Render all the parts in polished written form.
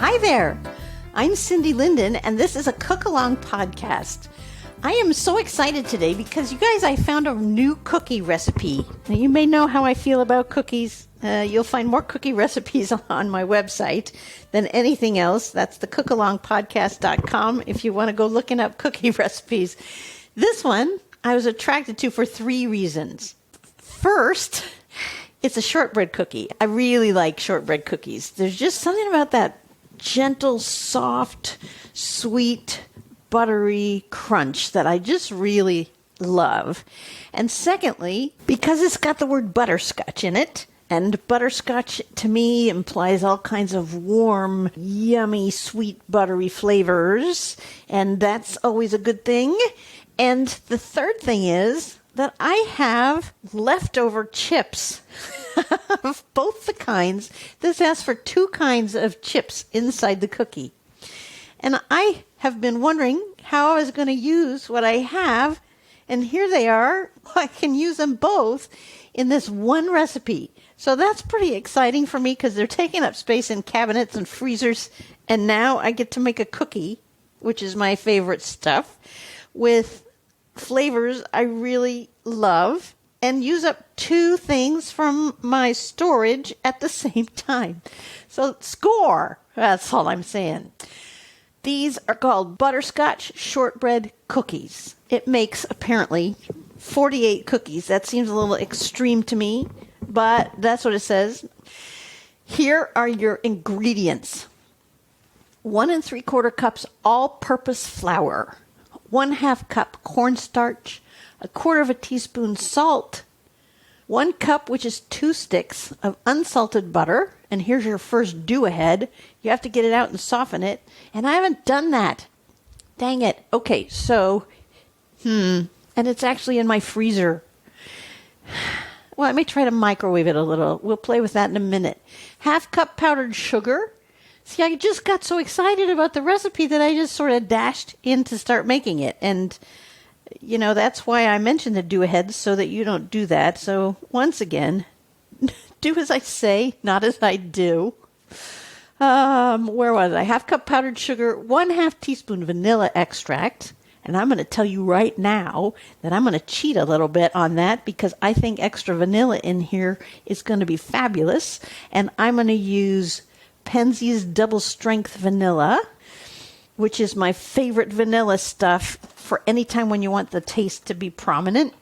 Hi there. I'm Cindy Linden, and this is a Cook-Along podcast. I am so excited today because, you guys, I found a new cookie recipe. Now, you may know how I feel about cookies. You'll find more cookie recipes on my website than anything else. That's the cookalongpodcast.com if you want to go looking up cookie recipes. This one I was attracted to for 3 reasons. First, it's a shortbread cookie. I really like shortbread cookies. There's just something about that gentle, soft, sweet, buttery crunch that I just really love. And secondly, because it's got the word butterscotch in it, and butterscotch to me implies all kinds of warm, yummy, sweet, buttery flavors, and that's always a good thing. And the third thing is that I have leftover chips of both the kinds. This asks for 2 kinds of chips inside the cookie. And I have been wondering how I was going to use what I have, and here they are. I can use them both in this one recipe. So that's pretty exciting for me because they're taking up space in cabinets and freezers, and now I get to make a cookie, which is my favorite stuff, with flavors I really love, and use up 2 things from my storage at the same time. So score! That's all I'm saying. These are called Butterscotch Shortbread Cookies. It makes, apparently, 48 cookies. That seems a little extreme to me, but that's what it says. Here are your ingredients. 1 3/4 cups all-purpose flour. 1/2 cup cornstarch. 1/4 teaspoon salt. 1 cup, which is 2 sticks, of unsalted butter. And here's your first do-ahead. You have to get it out and soften it. And I haven't done that. Dang it. Okay, so, and it's actually in my freezer. Well, I may try to microwave it a little. We'll play with that in a minute. 1/2 cup powdered sugar. See, I just got so excited about the recipe that I just sort of dashed in to start making it. And, you know, that's why I mentioned the do-ahead, so that you don't do that. So, once again, do as I say, not as I do. Where was I? 1/2 cup powdered sugar, 1/2 teaspoon vanilla extract. And I'm going to tell you right now that I'm going to cheat a little bit on that because I think extra vanilla in here is going to be fabulous. And I'm going to use Penzeys double strength vanilla, which is my favorite vanilla stuff for any time when you want the taste to be prominent.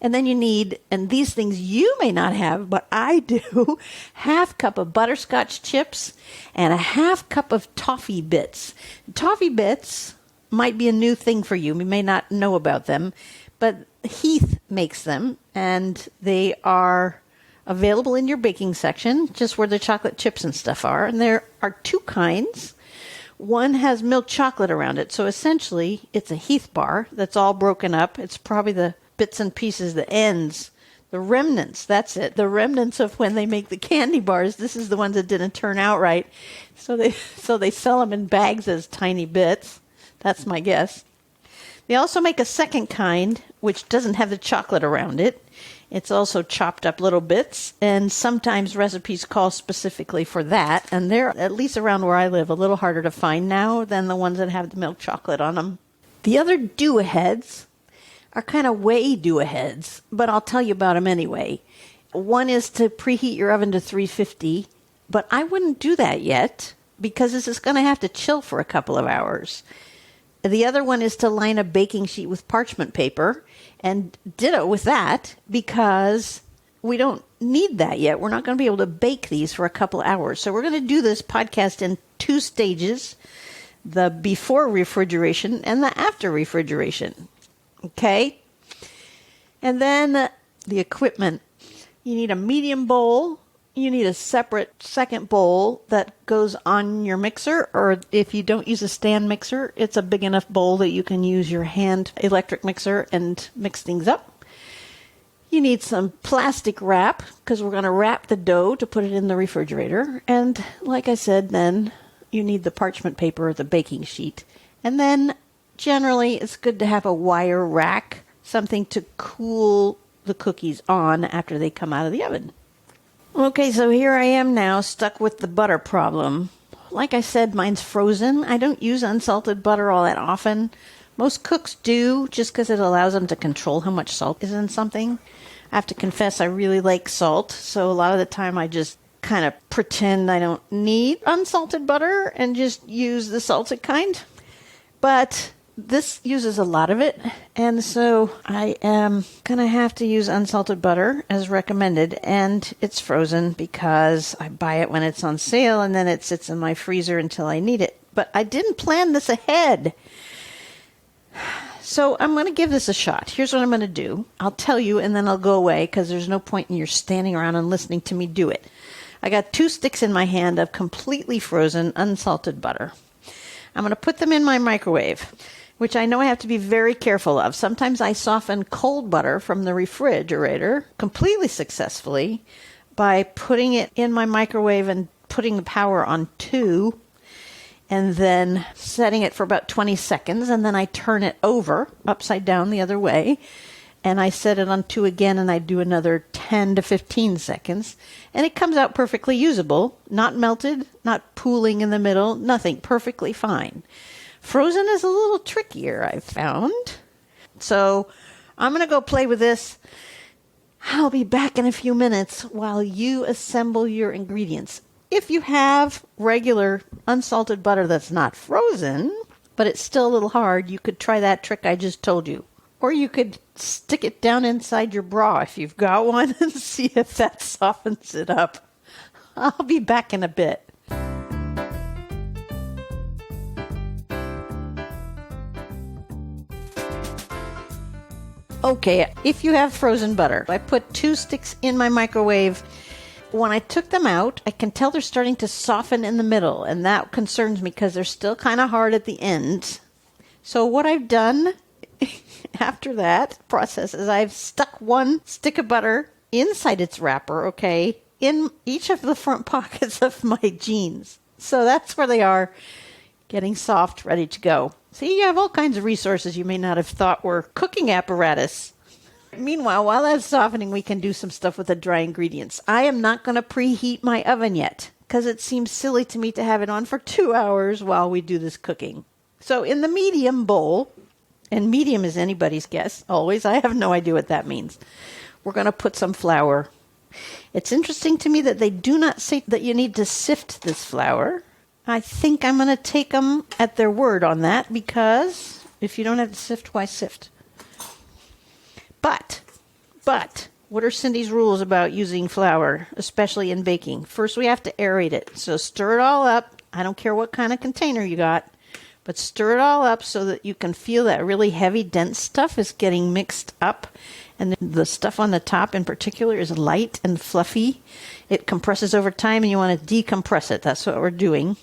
And then you need, and these things you may not have, but I do, 1/2 cup of butterscotch chips and 1/2 cup of toffee bits. Toffee bits might be a new thing for you. We may not know about them, but Heath makes them, and they are available in your baking section, just where the chocolate chips and stuff are. And there are 2 kinds. One has milk chocolate around it, so essentially it's a Heath bar that's all broken up. It's probably the bits and pieces, the ends, the remnants, that's it, the remnants of when they make the candy bars. This is the ones that didn't turn out right. So they sell them in bags as tiny bits. That's my guess. They also make a second kind, which doesn't have the chocolate around it. It's also chopped up little bits, and sometimes recipes call specifically for that, and they're, at least around where I live, a little harder to find now than the ones that have the milk chocolate on them. The other do-aheads are kind of way do-aheads, but I'll tell you about them anyway. One is to preheat your oven to 350, but I wouldn't do that yet because this is going to have to chill for a couple of hours. The other one is to line a baking sheet with parchment paper, and ditto with that because we don't need that yet. We're not going to be able to bake these for a couple of hours. So we're going to do this podcast in 2 stages, the before refrigeration and the after refrigeration. Okay? And then the equipment. You need a medium bowl. You need a separate second bowl that goes on your mixer, or if you don't use a stand mixer, it's a big enough bowl that you can use your hand electric mixer and mix things up. You need some plastic wrap because we're going to wrap the dough to put it in the refrigerator. And like I said, then you need the parchment paper or the baking sheet. And then generally it's good to have a wire rack, something to cool the cookies on after they come out of the oven. Okay, so here I am now, stuck with the butter problem. Like I said, mine's frozen. I don't use unsalted butter all that often. Most cooks do, just because it allows them to control how much salt is in something. I have to confess, I really like salt, so a lot of the time I just kind of pretend I don't need unsalted butter and just use the salted kind. But this uses a lot of it, and so I am going to have to use unsalted butter as recommended, and it's frozen because I buy it when it's on sale, and then it sits in my freezer until I need it. But I didn't plan this ahead. So I'm going to give this a shot. Here's what I'm going to do. I'll tell you, and then I'll go away, because there's no point in you standing around and listening to me do it. I got 2 sticks in my hand of completely frozen unsalted butter. I'm going to put them in my microwave, which I know I have to be very careful of. Sometimes I soften cold butter from the refrigerator completely successfully by putting it in my microwave and putting the power on 2 and then setting it for about 20 seconds, and then I turn it over upside down the other way, and I set it on 2 again, and I do another 10 to 15 seconds, and it comes out perfectly usable, not melted, not pooling in the middle, nothing, perfectly fine. Frozen is a little trickier, I've found. So I'm going to go play with this. I'll be back in a few minutes while you assemble your ingredients. If you have regular unsalted butter that's not frozen, but it's still a little hard, you could try that trick I just told you. Or you could stick it down inside your bra if you've got one and see if that softens it up. I'll be back in a bit. Okay, if you have frozen butter, I put 2 sticks in my microwave. When I took them out, I can tell they're starting to soften in the middle, and that concerns me because they're still kind of hard at the end. So what I've done after that process is I've stuck 1 stick of butter inside its wrapper, okay, in each of the front pockets of my jeans. So that's where they are, getting soft, ready to go. See, you have all kinds of resources you may not have thought were cooking apparatus. Meanwhile, while that's softening, we can do some stuff with the dry ingredients. I am not going to preheat my oven yet, because it seems silly to me to have it on for 2 hours while we do this cooking. So in the medium bowl, and medium is anybody's guess, always, I have no idea what that means, we're going to put some flour. It's interesting to me that they do not say that you need to sift this flour. I think I'm going to take them at their word on that, because if you don't have to sift, why sift? But, what are Cindy's rules about using flour, especially in baking? First, we have to aerate it. So stir it all up. I don't care what kind of container you got, but stir it all up so that you can feel that really heavy, dense stuff is getting mixed up. And the stuff on the top in particular is light and fluffy. It compresses over time, and you want to decompress it. That's what we're doing.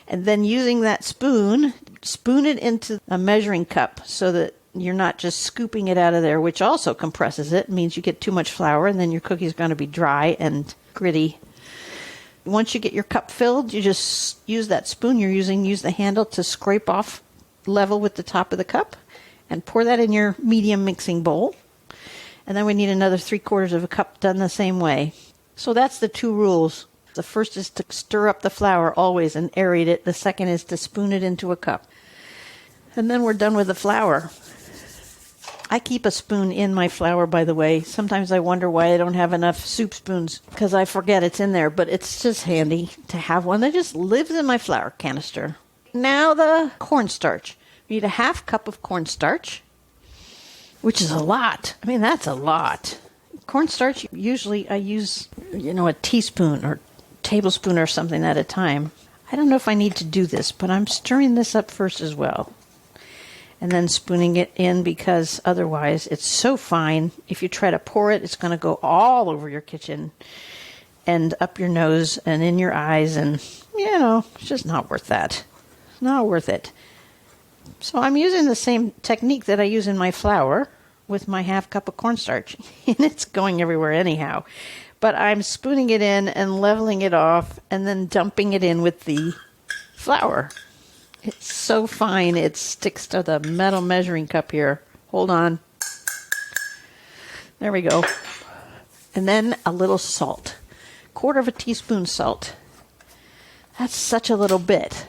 And then using that spoon it into a measuring cup so that you're not just scooping it out of there, which also compresses it. It means you get too much flour, and then your cookie's going to be dry and gritty. Once you get your cup filled, you just use that spoon you're using, use the handle to scrape off level with the top of the cup, and pour that in your medium mixing bowl. And then we need another 3/4 of a cup done the same way. So that's the 2 rules. The first is to stir up the flour always and aerate it. The second is to spoon it into a cup. And then we're done with the flour. I keep a spoon in my flour, by the way. Sometimes I wonder why I don't have enough soup spoons, because I forget it's in there, but it's just handy to have one that just lives in my flour canister. Now the cornstarch. We need a 1/2 cup of cornstarch, which is a lot. I mean, that's a lot. Cornstarch, usually I use, a teaspoon or tablespoon or something at a time. I don't know if I need to do this, but I'm stirring this up first as well. And then spooning it in, because otherwise it's so fine. If you try to pour it, it's going to go all over your kitchen and up your nose and in your eyes. And, it's just not worth that. It's not worth it. So I'm using the same technique that I use in my flour with my 1/2 cup of cornstarch. And it's going everywhere anyhow. But I'm spooning it in and leveling it off and then dumping it in with the flour. It's so fine, it sticks to the metal measuring cup here. Hold on. There we go. And then a little salt. 1/4 teaspoon salt. That's such a little bit.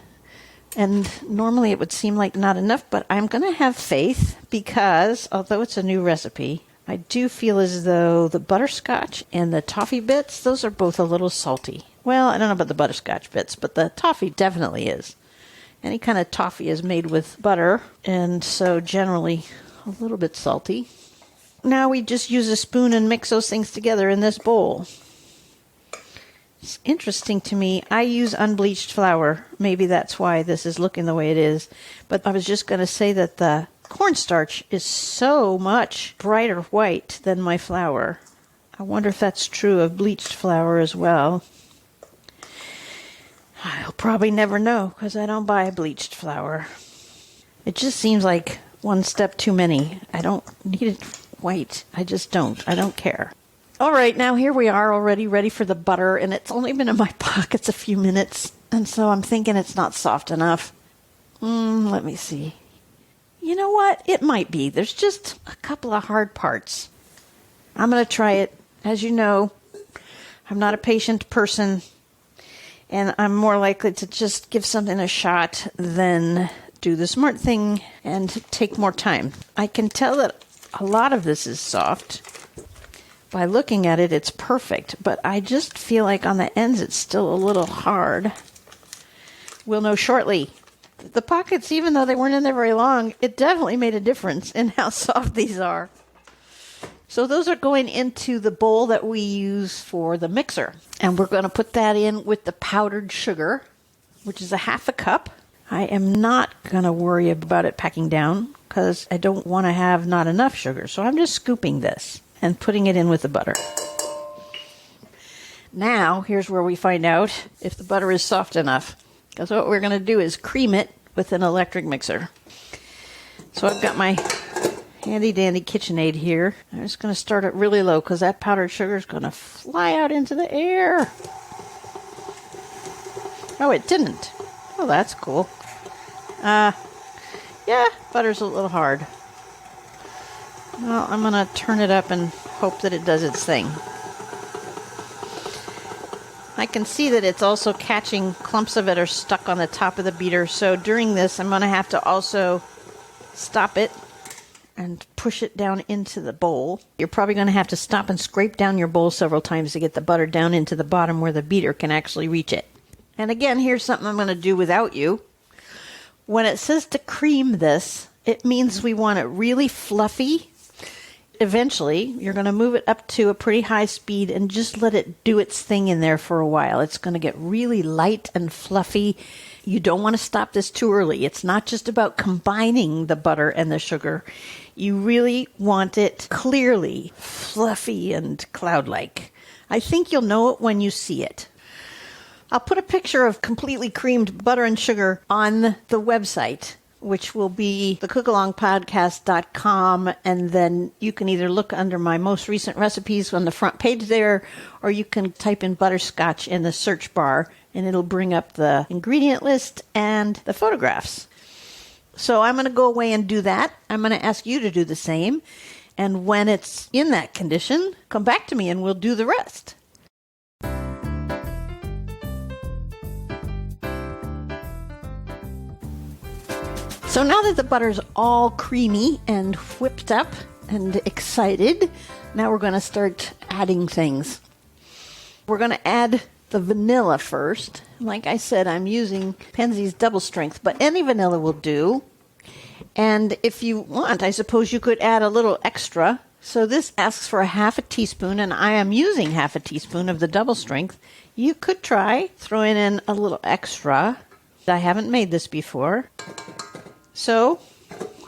And normally it would seem like not enough, but I'm going to have faith because, although it's a new recipe, I do feel as though the butterscotch and the toffee bits, those are both a little salty. Well, I don't know about the butterscotch bits, but the toffee definitely is. Any kind of toffee is made with butter, and so generally a little bit salty. Now we just use a spoon and mix those things together in this bowl. It's interesting to me. I use unbleached flour. Maybe that's why this is looking the way it is. But I was just going to say that the cornstarch is so much brighter white than my flour. I wonder if that's true of bleached flour as well. I'll probably never know because I don't buy bleached flour. It just seems like one step too many. I don't need it white. I just don't. I don't care. All right, now here we are already ready for the butter, and it's only been in my pockets a few minutes, and so I'm thinking it's not soft enough. Let me see. You know what? It might be. There's just a couple of hard parts. I'm going to try it. As you know, I'm not a patient person, and I'm more likely to just give something a shot than do the smart thing and take more time. I can tell that a lot of this is soft. By looking at it, it's perfect, but I just feel like on the ends it's still a little hard. We'll know shortly. The pockets, even though they weren't in there very long, it definitely made a difference in how soft these are. So those are going into the bowl that we use for the mixer. And we're going to put that in with the powdered sugar, which is a half a cup. I am not going to worry about it packing down because I don't want to have not enough sugar. So I'm just scooping this and putting it in with the butter. Now, here's where we find out if the butter is soft enough. Because what we're going to do is cream it with an electric mixer. So I've got my handy-dandy KitchenAid here. I'm just going to start it really low because that powdered sugar is going to fly out into the air. Oh, it didn't. Oh, that's cool. Yeah, butter's a little hard. Well, I'm going to turn it up and hope that it does its thing. I can see that it's also catching clumps of it are stuck on the top of the beater. So during this, I'm going to have to also stop it and push it down into the bowl. You're probably going to have to stop and scrape down your bowl several times to get the butter down into the bottom where the beater can actually reach it. And again, here's something I'm going to do without you. When it says to cream this, it means we want it really fluffy. Eventually, you're going to move it up to a pretty high speed and just let it do its thing in there for a while. It's going to get really light and fluffy. You don't want to stop this too early. It's not just about combining the butter and the sugar. You really want it clearly fluffy and cloud-like. I think you'll know it when you see it. I'll put a picture of completely creamed butter and sugar on the website, which will be thecookalongpodcast.com, and then you can either look under my most recent recipes on the front page there, or you can type in butterscotch in the search bar, and it'll bring up the ingredient list and the photographs. So I'm going to go away and do that. I'm going to ask you to do the same, and when it's in that condition, come back to me and we'll do the rest. So now that the butter's all creamy and whipped up and excited, now we're going to start adding things. We're going to add the vanilla first. Like I said, I'm using Penzeys double strength, but any vanilla will do. And if you want, I suppose you could add a little extra. So this asks for a half a teaspoon, and I am using half a teaspoon of the double strength. You could try throwing in a little extra. I haven't made this before. So,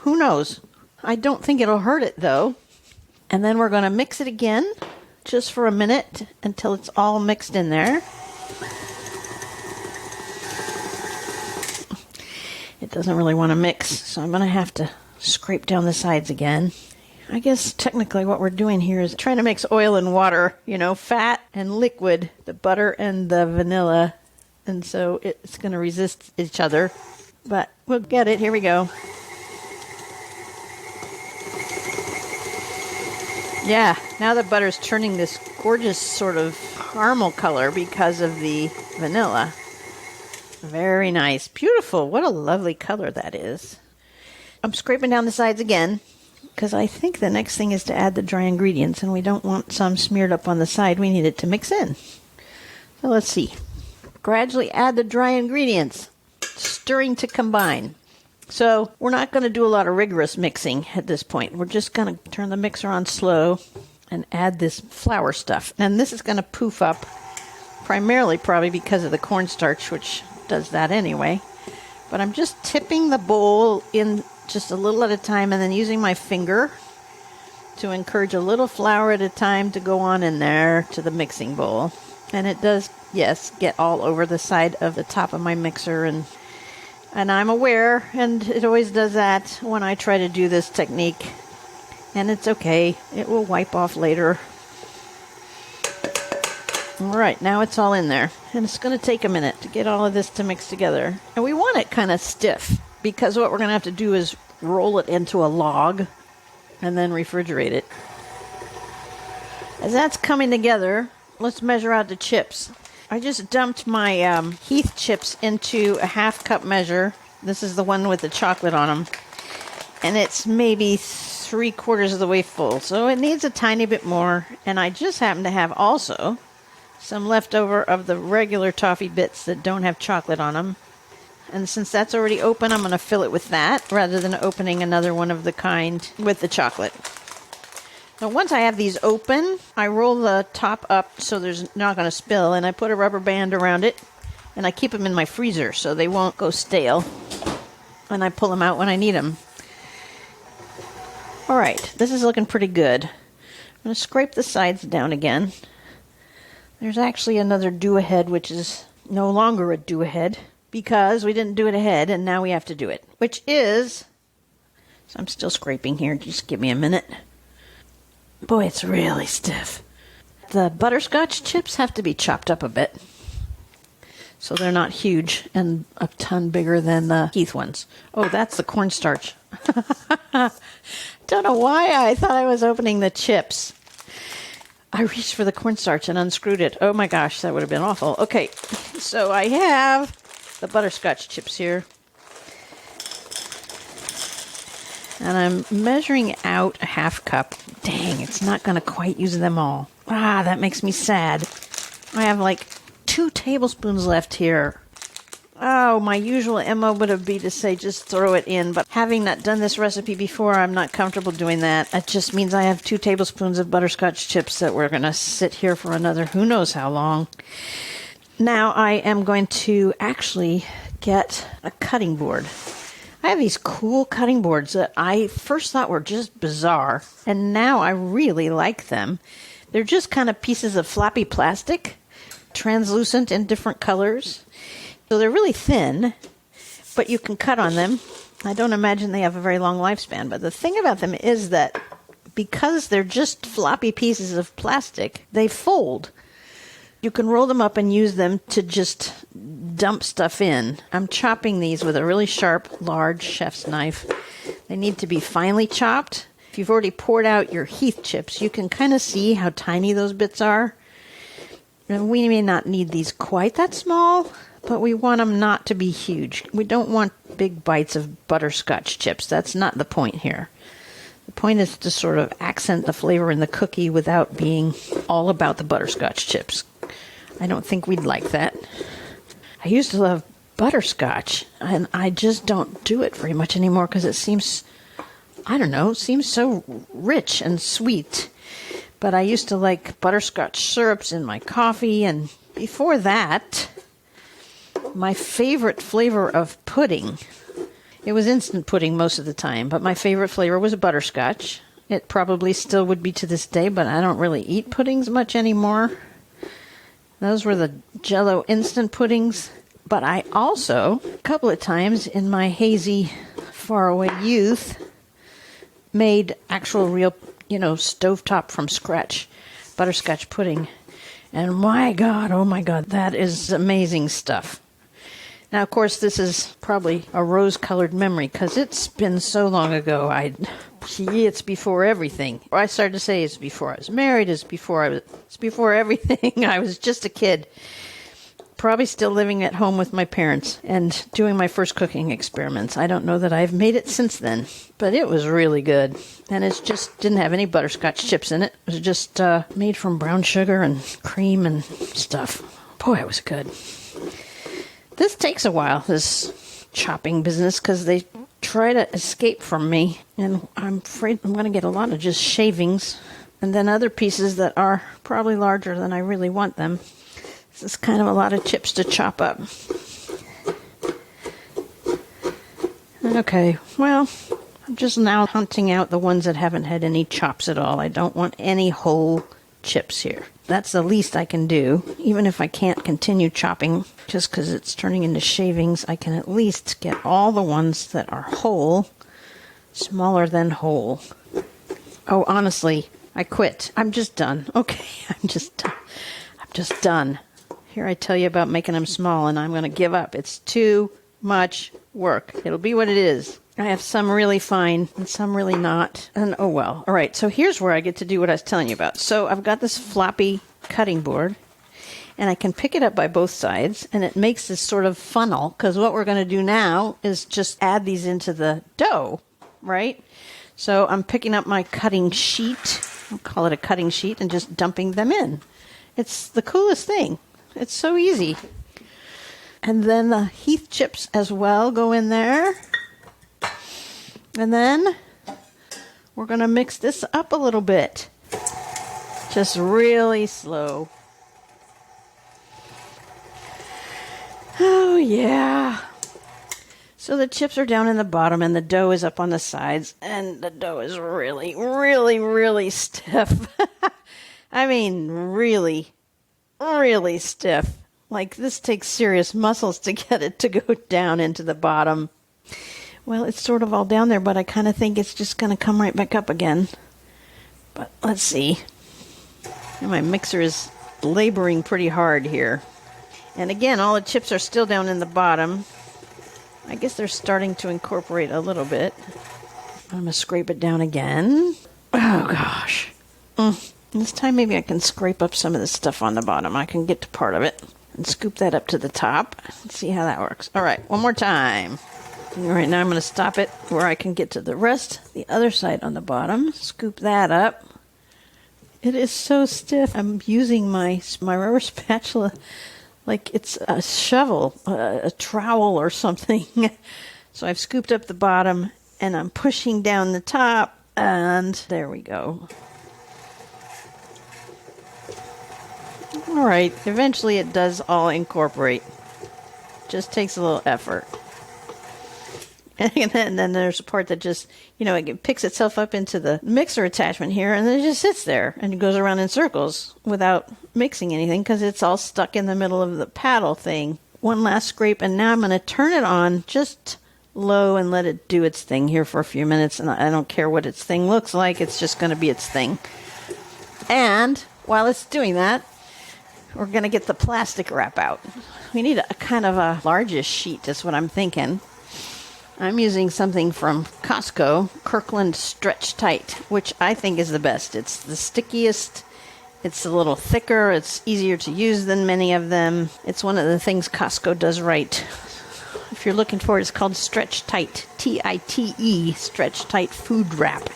who knows? I don't think it'll hurt it, though. And then we're going to mix it again, just for a minute, until it's all mixed in there. It doesn't really want to mix, so I'm going to have to scrape down the sides again. I guess technically what we're doing here is trying to mix oil and water, fat and liquid, the butter and the vanilla. And so it's going to resist each other. But we'll get it. Here we go. Yeah, now the butter's turning this gorgeous sort of caramel color because of the vanilla. Very nice. Beautiful. What a lovely color that is. I'm scraping down the sides again because I think the next thing is to add the dry ingredients, and we don't want some smeared up on the side. We need it to mix in. So let's see. Gradually add the dry ingredients, stirring to combine. So we're not going to do a lot of rigorous mixing at this point. We're just going to turn the mixer on slow and add this flour stuff. And this is going to poof up, primarily probably because of the cornstarch, which does that anyway. But I'm just tipping the bowl in just a little at a time and then using my finger to encourage a little flour at a time to go on in there to the mixing bowl. And it does, yes, get all over the side of the top of my mixer, and I'm aware, and it always does that when I try to do this technique. And it's okay. It will wipe off later. All right, now it's all in there. And it's going to take a minute to get all of this to mix together. And we want it kind of stiff, because what we're going to have to do is roll it into a log and then refrigerate it. As that's coming together, let's measure out the chips. I just dumped my Heath chips into a half-cup measure. This is the one with the chocolate on them. And it's maybe 3/4 of the way full. So it needs a tiny bit more. And I just happen to have also some leftover of the regular toffee bits that don't have chocolate on them. And since that's already open, I'm going to fill it with that rather than opening another one of the kind with the chocolate. Now, once I have these open, I roll the top up so there's not going to spill, and I put a rubber band around it, and I keep them in my freezer so they won't go stale, and I pull them out when I need them. All right, this is looking pretty good. I'm going to scrape the sides down again. There's actually another do-ahead, which is no longer a do-ahead, because we didn't do it ahead, and now we have to do it, which is, so I'm still scraping here, just give me a minute. Boy, it's really stiff. The butterscotch chips have to be chopped up a bit, so they're not huge and a ton bigger than the Heath ones. Oh, that's the cornstarch. Don't know why I thought I was opening the chips. I reached for the cornstarch and unscrewed it. Oh my gosh, that would have been awful. Okay, so I have the butterscotch chips here. And I'm measuring out a half cup. Dang, it's not going to quite use them all. Ah, that makes me sad. I have like 2 tablespoons left here. Oh, my usual MO would have been to say just throw it in, but having not done this recipe before, I'm not comfortable doing that. It just means I have 2 tablespoons of butterscotch chips that we're going to sit here for another who knows how long. Now I am going to actually get a cutting board. I have these cool cutting boards that I first thought were just bizarre, and now I really like them. They're just kind of pieces of floppy plastic, translucent in different colors. So they're really thin, but you can cut on them. I don't imagine they have a very long lifespan, but the thing about them is that because they're just floppy pieces of plastic, they fold. You can roll them up and use them to just dump stuff in. I'm chopping these with a really sharp, large chef's knife. They need to be finely chopped. If you've already poured out your Heath chips, you can kind of see how tiny those bits are. And we may not need these quite that small, but we want them not to be huge. We don't want big bites of butterscotch chips. That's not the point here. The point is to sort of accent the flavor in the cookie without being all about the butterscotch chips. I don't think we'd like that. I used to love butterscotch, and I just don't do it very much anymore because it seems, I don't know, seems so rich and sweet. But I used to like butterscotch syrups in my coffee, and before that, my favorite flavor of pudding, it was instant pudding most of the time, but my favorite flavor was butterscotch. It probably still would be to this day, but I don't really eat puddings much anymore. Those were the Jell-O instant puddings. But I also, a couple of times in my hazy, faraway youth, made actual real, stovetop from scratch butterscotch pudding. And my God, oh my God, that is amazing stuff. Now, of course, this is probably a rose-colored memory because it's been so long ago. It's before everything. I started to say it's before I was married. It's before everything. I was just a kid. Probably still living at home with my parents and doing my first cooking experiments. I don't know that I've made it since then, but it was really good. And it just didn't have any butterscotch chips in it. It was just made from brown sugar and cream and stuff. Boy, it was good. This takes a while, this chopping business, because they try to escape from me. And I'm afraid I'm going to get a lot of just shavings and then other pieces that are probably larger than I really want them. This is kind of a lot of chips to chop up. Okay, well, I'm just now hunting out the ones that haven't had any chops at all. I don't want any whole chips here. That's the least I can do. Even if I can't continue chopping just because it's turning into shavings, I can at least get all the ones that are whole, smaller than whole. Oh, honestly, I quit. I'm just done. Okay, I'm just done. Here I tell you about making them small, and I'm going to give up. It's too much work. It'll be what it is. I have some really fine and some really not. And oh well. All right, so here's where I get to do what I was telling you about. So I've got this floppy cutting board, and I can pick it up by both sides, and it makes this sort of funnel, because what we're going to do now is just add these into the dough, right? So I'm picking up my cutting sheet, I'll call it a cutting sheet, and just dumping them in. It's the coolest thing. It's so easy. And then the Heath chips as well go in there. And then we're going to mix this up a little bit. Just really slow. Oh, yeah. So the chips are down in the bottom and the dough is up on the sides. And the dough is really, really, really stiff. I mean, really, really stiff. Like, this takes serious muscles to get it to go down into the bottom. Well, it's sort of all down there, but I kind of think it's just going to come right back up again. But let's see. And my mixer is laboring pretty hard here. And again, all the chips are still down in the bottom. I guess they're starting to incorporate a little bit. I'm going to scrape it down again. Oh, gosh. This time maybe I can scrape up some of the stuff on the bottom. I can get to part of it and scoop that up to the top. Let's see how that works. All right, one more time. All right, now I'm going to stop it where I can get to the rest, the other side on the bottom. Scoop that up. It is so stiff. I'm using my rubber spatula like it's a shovel, a trowel or something. So I've scooped up the bottom and I'm pushing down the top, and there we go. All right, eventually it does all incorporate. Just takes a little effort. And then there's a part that just, it picks itself up into the mixer attachment here, and then it just sits there and goes around in circles without mixing anything because it's all stuck in the middle of the paddle thing. One last scrape, and now I'm going to turn it on just low and let it do its thing here for a few minutes, and I don't care what its thing looks like. It's just going to be its thing. And while it's doing that, we're going to get the plastic wrap out. We need a kind of a largish sheet is what I'm thinking. I'm using something from Costco, Kirkland Stretch Tight, which I think is the best. It's the stickiest. It's a little thicker. It's easier to use than many of them. It's one of the things Costco does right. If you're looking for it, it's called Stretch Tight, T-I-T-E, Stretch Tight Food Wrap.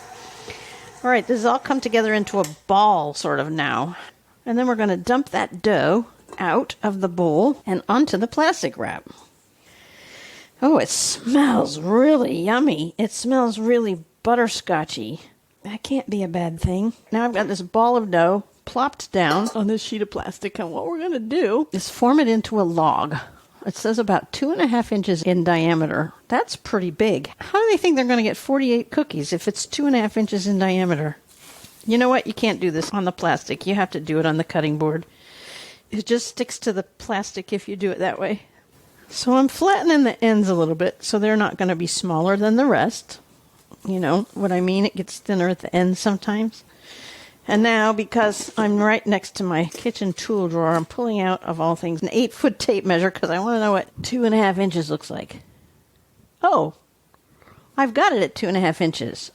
All right, this has all come together into a ball sort of now. And then we're going to dump that dough out of the bowl and onto the plastic wrap. Oh, it smells really yummy. It smells really butterscotchy. That can't be a bad thing. Now I've got this ball of dough plopped down on this sheet of plastic, and what we're going to do is form it into a log. It says about 2.5 inches in diameter. That's pretty big. How do they think they're going to get 48 cookies if it's 2.5 inches in diameter? You know what? You can't do this on the plastic. You have to do it on the cutting board. It just sticks to the plastic if you do it that way. So I'm flattening the ends a little bit so they're not going to be smaller than the rest. You know what I mean? It gets thinner at the end sometimes. And now, because I'm right next to my kitchen tool drawer, I'm pulling out, of all things, an 8-foot tape measure because I want to know what 2.5 inches looks like. Oh, I've got it at 2.5 inches.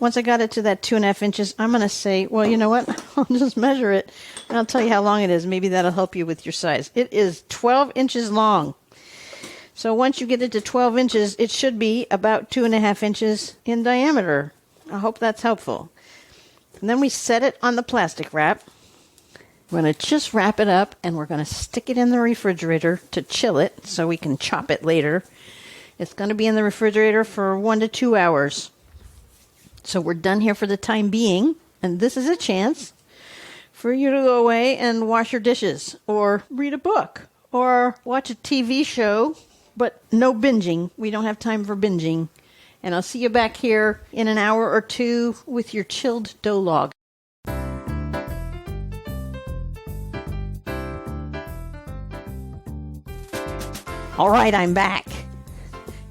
Once I got it to that 2.5 inches, I'm going to say, well, you know what? I'll just measure it, and I'll tell you how long it is. Maybe that'll help you with your size. It is 12 inches long. So once you get it to 12 inches, it should be about 2.5 inches in diameter. I hope that's helpful. And then we set it on the plastic wrap. We're going to just wrap it up, and we're going to stick it in the refrigerator to chill it so we can chop it later. It's going to be in the refrigerator for 1 to 2 hours. So we're done here for the time being, and this is a chance for you to go away and wash your dishes, or read a book, or watch a TV show, but no binging. We don't have time for binging. And I'll see you back here in an hour or two with your chilled dough log. All right, I'm back.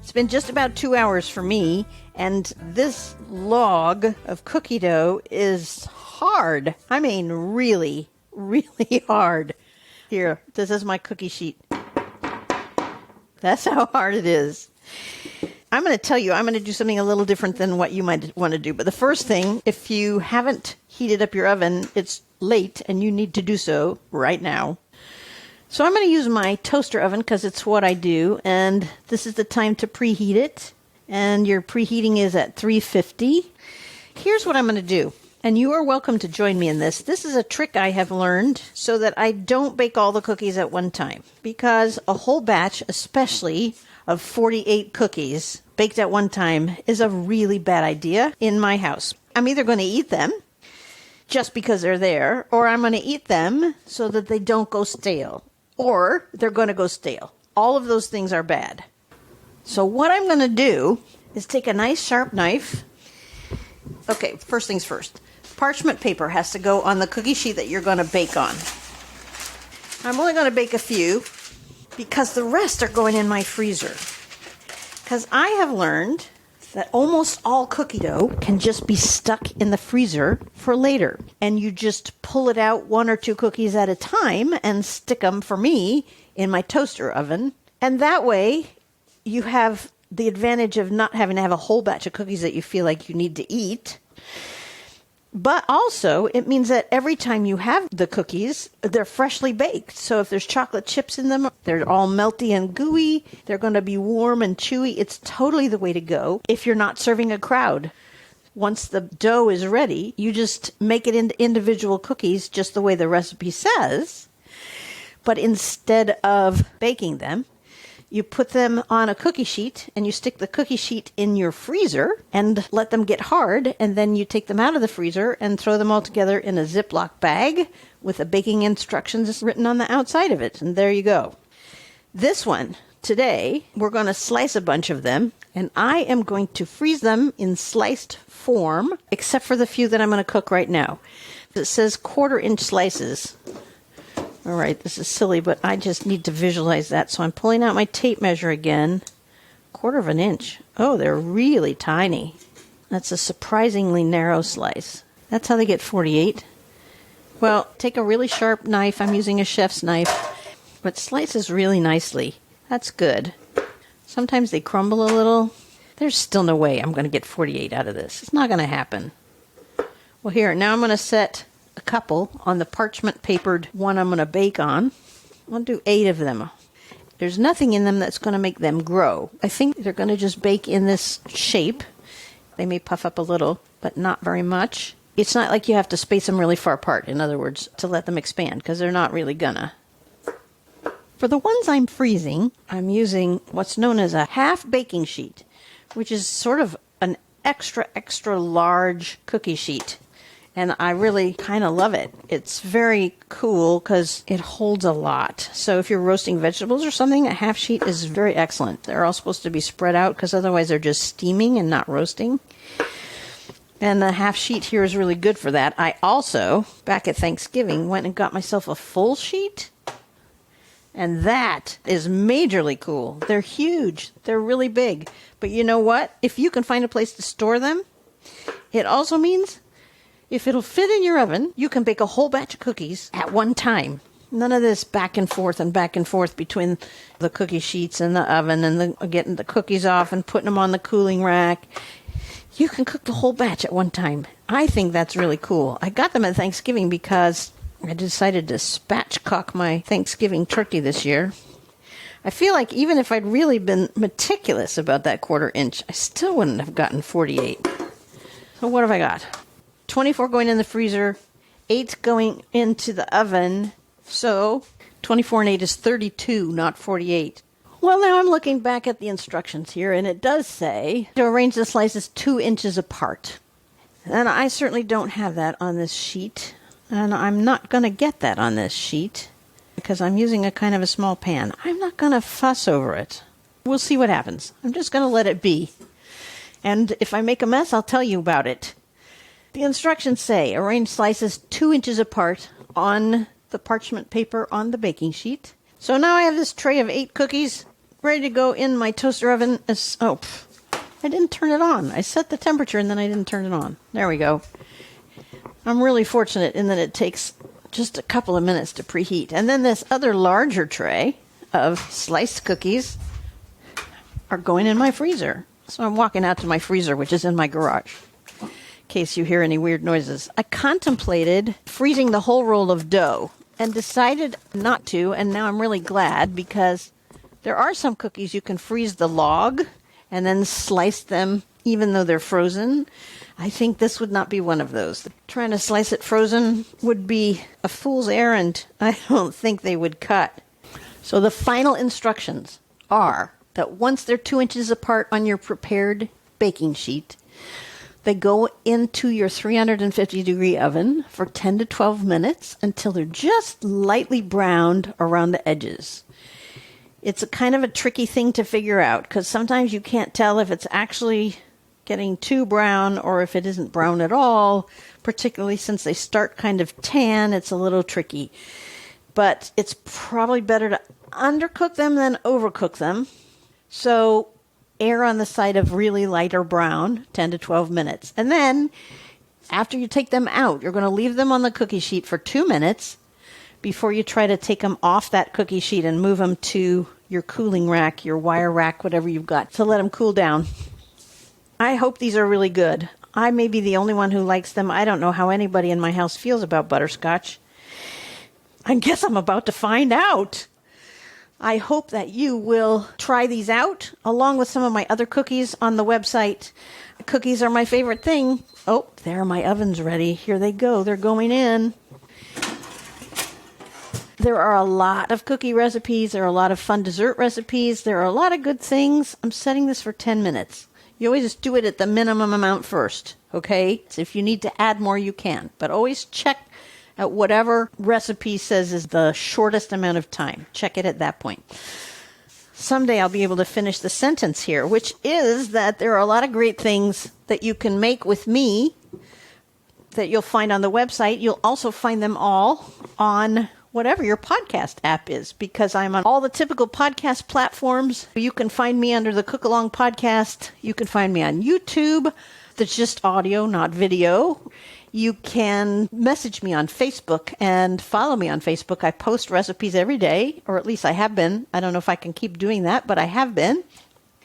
It's been just about 2 hours for me, and this log of cookie dough is hard. I mean, really, really hard. Here, this is my cookie sheet. That's how hard it is. I'm going to tell you, I'm going to do something a little different than what you might want to do. But the first thing, if you haven't heated up your oven, it's late and you need to do so right now. So I'm going to use my toaster oven because it's what I do. And this is the time to preheat it. And your preheating is at 350. Here's what I'm going to do. And you are welcome to join me in this. This is a trick I have learned so that I don't bake all the cookies at one time. Because a whole batch, especially of 48 cookies baked at one time, is a really bad idea in my house. I'm either going to eat them just because they're there, or I'm going to eat them so that they don't go stale, or they're going to go stale. All of those things are bad. So what I'm going to do is take a nice sharp knife. Okay, first things first. Parchment paper has to go on the cookie sheet that you're going to bake on. I'm only going to bake a few because the rest are going in my freezer. Because I have learned that almost all cookie dough can just be stuck in the freezer for later. And you just pull it out 1 or 2 cookies at a time and stick them, for me, in my toaster oven. And that way you have the advantage of not having to have a whole batch of cookies that you feel like you need to eat. But also, it means that every time you have the cookies, they're freshly baked. So if there's chocolate chips in them, they're all melty and gooey. They're going to be warm and chewy. It's totally the way to go if you're not serving a crowd. Once the dough is ready, you just make it into individual cookies just the way the recipe says. But instead of baking them, you put them on a cookie sheet, and you stick the cookie sheet in your freezer and let them get hard, and then you take them out of the freezer and throw them all together in a Ziploc bag with the baking instructions written on the outside of it, and there you go. This one, today, we're going to slice a bunch of them, and I am going to freeze them in sliced form, except for the few that I'm going to cook right now. It says 1/4 inch slices. All right, this is silly, but I just need to visualize that. So I'm pulling out my tape measure again. 1/4 inch. Oh, they're really tiny. That's a surprisingly narrow slice. That's how they get 48. Well, take a really sharp knife. I'm using a chef's knife, but slices really nicely. That's good. Sometimes they crumble a little. There's still no way I'm going to get 48 out of this. It's not going to happen. Well, here, now I'm going to set a couple on the parchment papered one I'm going to bake on. I'll do 8 of them. There's nothing in them that's going to make them grow. I think they're going to just bake in this shape. They may puff up a little, but not very much. It's not like you have to space them really far apart, in other words, to let them expand, because they're not really gonna. For the ones I'm freezing, I'm using what's known as a half baking sheet, which is sort of an extra large cookie sheet. And I really kind of love it. It's very cool because it holds a lot. So if you're roasting vegetables or something, a half sheet is very excellent. They're all supposed to be spread out because otherwise they're just steaming and not roasting. And the half sheet here is really good for that. I also, back at Thanksgiving, went and got myself a full sheet. And that is majorly cool. They're huge. They're really big. But you know what? If you can find a place to store them, it also means if it'll fit in your oven, you can bake a whole batch of cookies at one time. None of this back and forth between the cookie sheets and the oven and getting the cookies off and putting them on the cooling rack. you can cook the whole batch at one time. I think that's really cool. I got them at Thanksgiving because I decided to spatchcock my Thanksgiving turkey this year. I feel like even if I'd really been meticulous about that 1/4 inch, I still wouldn't have gotten 48. So what have I got? 24 going in the freezer, 8 going into the oven. So 24 and 8 is 32, not 48. Well, now I'm looking back at the instructions here, and it does say to arrange the slices 2 inches apart. And I certainly don't have that on this sheet, and I'm not going to get that on this sheet because I'm using a kind of a small pan. I'm not going to fuss over it. We'll see what happens. I'm just going to let it be. And if I make a mess, I'll tell you about it. The instructions say arrange slices 2 inches apart on the parchment paper on the baking sheet. So now I have this tray of 8 cookies ready to go in my toaster oven. I didn't turn it on. I set the temperature and then I didn't turn it on. There we go. I'm really fortunate in that it takes just a couple of minutes to preheat. And then this other larger tray of sliced cookies are going in my freezer. So I'm walking out to my freezer, which is in my garage, in case you hear any weird noises. I contemplated freezing the whole roll of dough and decided not to, and now I'm really glad because there are some cookies you can freeze the log and then slice them even though they're frozen. I think this would not be one of those. Trying to slice it frozen would be a fool's errand. I don't think they would cut. So the final instructions are that once they're 2 inches apart on your prepared baking sheet, they go into your 350-degree oven for 10 to 12 minutes until they're just lightly browned around the edges. It's a kind of a tricky thing to figure out because sometimes you can't tell if it's actually getting too brown or if it isn't brown at all, particularly since they start kind of tan. It's a little tricky. But it's probably better to undercook them than overcook them. So err on the side of really lighter brown, 10 to 12 minutes. And then after you take them out, you're going to leave them on the cookie sheet for 2 minutes before you try to take them off that cookie sheet and move them to your cooling rack, your wire rack, whatever you've got, to let them cool down. I hope these are really good. I may be the only one who likes them. I don't know how anybody in my house feels about butterscotch. I guess I'm about to find out. I hope that you will try these out along with some of my other cookies on the website. Cookies are my favorite thing. Oh, there, my oven's ready. Here they go. They're going in. There are a lot of cookie recipes. There are a lot of fun dessert recipes. There are a lot of good things. I'm setting this for 10 minutes. You always do it at the minimum amount first, okay? So if you need to add more, you can. But always check at whatever recipe says is the shortest amount of time. Check it at that point. Someday I'll be able to finish the sentence here, which is that there are a lot of great things that you can make with me that you'll find on the website. You'll also find them all on whatever your podcast app is, because I'm on all the typical podcast platforms. You can find me under the Cook Along Podcast. You can find me on YouTube. That's just audio, not video. You can message me on Facebook and follow me on Facebook. I post recipes every day, or at least I have been. I don't know if I can keep doing that, but I have been.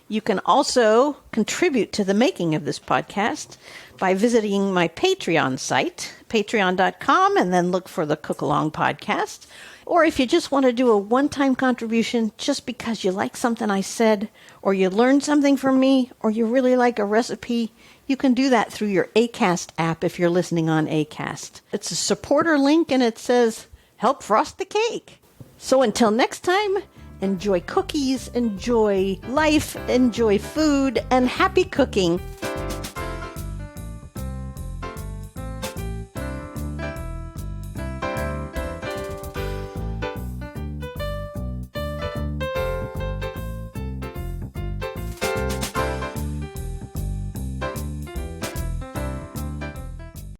You can also contribute to the making of this podcast by visiting my Patreon site, patreon.com, and then look for the Cook Along Podcast. Or if you just want to do a one-time contribution just because you like something I said, or you learned something from me, or you really like a recipe, you can do that through your Acast app if you're listening on Acast. It's a supporter link and it says, help frost the cake. So until next time, enjoy cookies, enjoy life, enjoy food, and happy cooking.